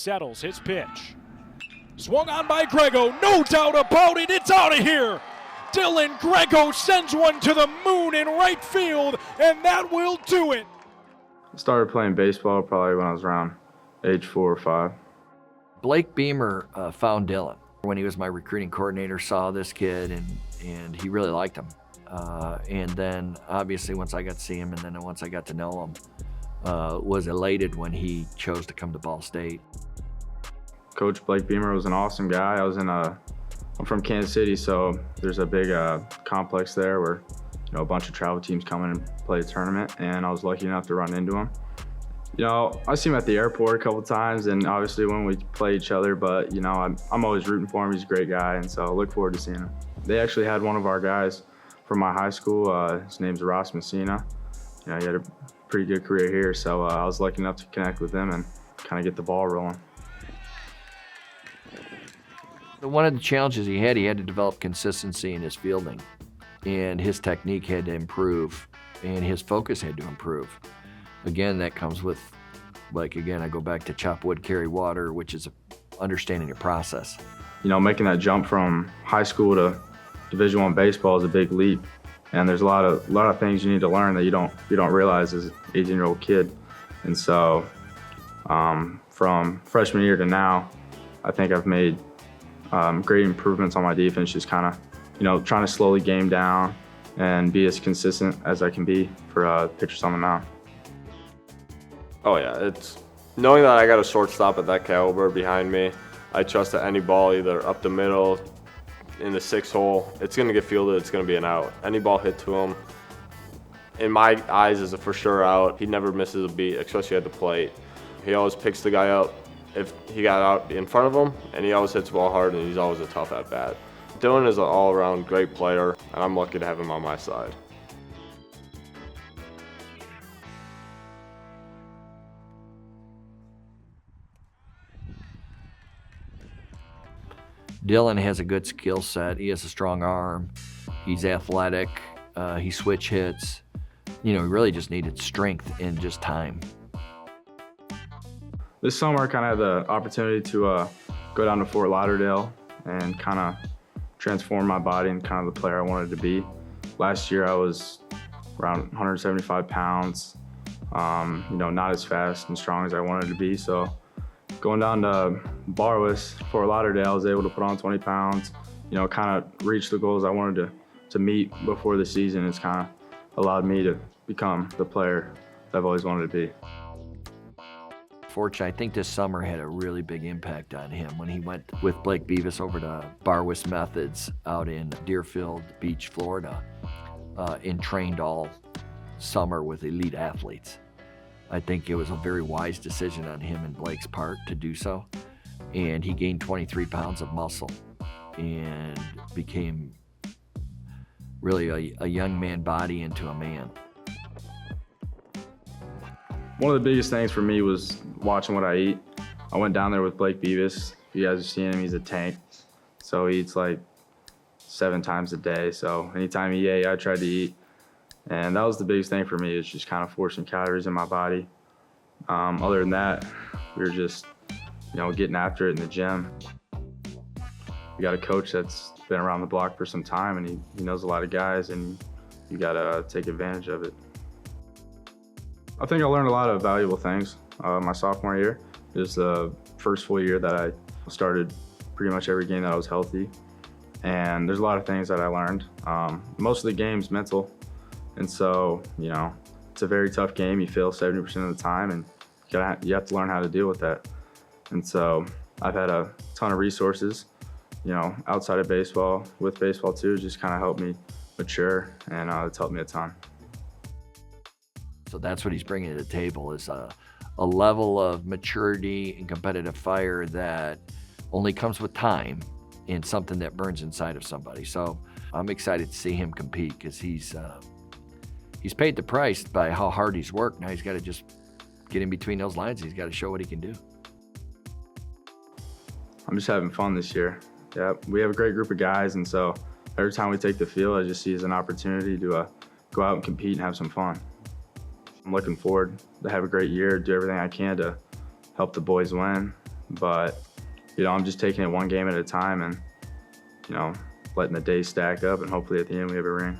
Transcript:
settles his pitch. Swung on by Grego, no doubt about it, it's out of here! Dylan Grego sends one to the moon in right field, and that will do it! I started playing baseball probably when I was around age 4 or 5. Blake Beamer found Dylan when he was my recruiting coordinator, saw this kid, and he really liked him. And then obviously once I got to see him and then once I got to know him, was elated when he chose to come to Ball State. Coach Blake Beamer was an awesome guy. I'm from Kansas City, so there's a big complex there where a bunch of travel teams come in and play a tournament, and I was lucky enough to run into him. I see him at the airport a couple times, and obviously when we play each other, but I'm always rooting for him. He's a great guy, and so I look forward to seeing him. They actually had one of our guys from my high school. His name's Ross Messina. He had a pretty good career here, so I was lucky enough to connect with him and kind of get the ball rolling. One of the challenges he had to develop consistency in his fielding, and his technique had to improve, and his focus had to improve. Again, that comes with, I go back to chop wood, carry water, which is understanding your process. Making that jump from high school to Division I baseball is a big leap, and there's a lot of things you need to learn that you don't realize as an 18-year-old kid. And so, from freshman year to now, I think I've made great improvements on my defense. Just kind of, trying to slowly game down and be as consistent as I can be for pitchers on the mound. Oh yeah, it's knowing that I got a shortstop at that caliber behind me. I trust that any ball, either up the middle, in the 6 hole, it's going to get fielded, it's going to be an out. Any ball hit to him, in my eyes, is a for sure out. He never misses a beat, especially at the plate. He always picks the guy up if he got out in front of him, and he always hits the ball hard, and he's always a tough at bat. Dylan is an all-around great player, and I'm lucky to have him on my side. Dylan has a good skill set. He has a strong arm. He's athletic. He switch hits. He really just needed strength and just time. This summer, I kind of had the opportunity to go down to Fort Lauderdale and kind of transform my body and kind of the player I wanted to be. Last year, I was around 175 pounds, not as fast and strong as I wanted to be. So going down to Barwis, Fort Lauderdale, I was able to put on 20 pounds, kind of reach the goals I wanted to meet before the season. It's kind of allowed me to become the player that I've always wanted to be. Fortunately, I think this summer had a really big impact on him when he went with Blake Beavis over to Barwis Methods out in Deerfield Beach, Florida, and trained all summer with elite athletes. I think it was a very wise decision on him and Blake's part to do so. And he gained 23 pounds of muscle and became really a young man body into a man. One of the biggest things for me was watching what I eat. I went down there with Blake Beavis. If you guys have seen him, he's a tank. So he eats like 7 times a day. So anytime he ate, I tried to eat. And that was the biggest thing for me, is just kind of forcing calories in my body. Other than that, we were just, getting after it in the gym. We got a coach that's been around the block for some time, and he knows a lot of guys, and you got to take advantage of it. I think I learned a lot of valuable things. My sophomore year is the first full year that I started pretty much every game that I was healthy. And there's a lot of things that I learned. Most of the game's mental. And so, it's a very tough game. You fail 70% of the time, and you have to learn how to deal with that. And so I've had a ton of resources, outside of baseball, with baseball too, just kind of helped me mature, and it's helped me a ton. So that's what he's bringing to the table, is a level of maturity and competitive fire that only comes with time and something that burns inside of somebody. So I'm excited to see him compete, because he's paid the price by how hard he's worked. Now he's got to just get in between those lines. He's got to show what he can do. I'm just having fun this year. Yeah, we have a great group of guys, and so every time we take the field, I just see it as an opportunity to go out and compete and have some fun. I'm looking forward to have a great year, do everything I can to help the boys win, But, I'm just taking it one game at a time and, letting the days stack up, and hopefully at the end we have a ring.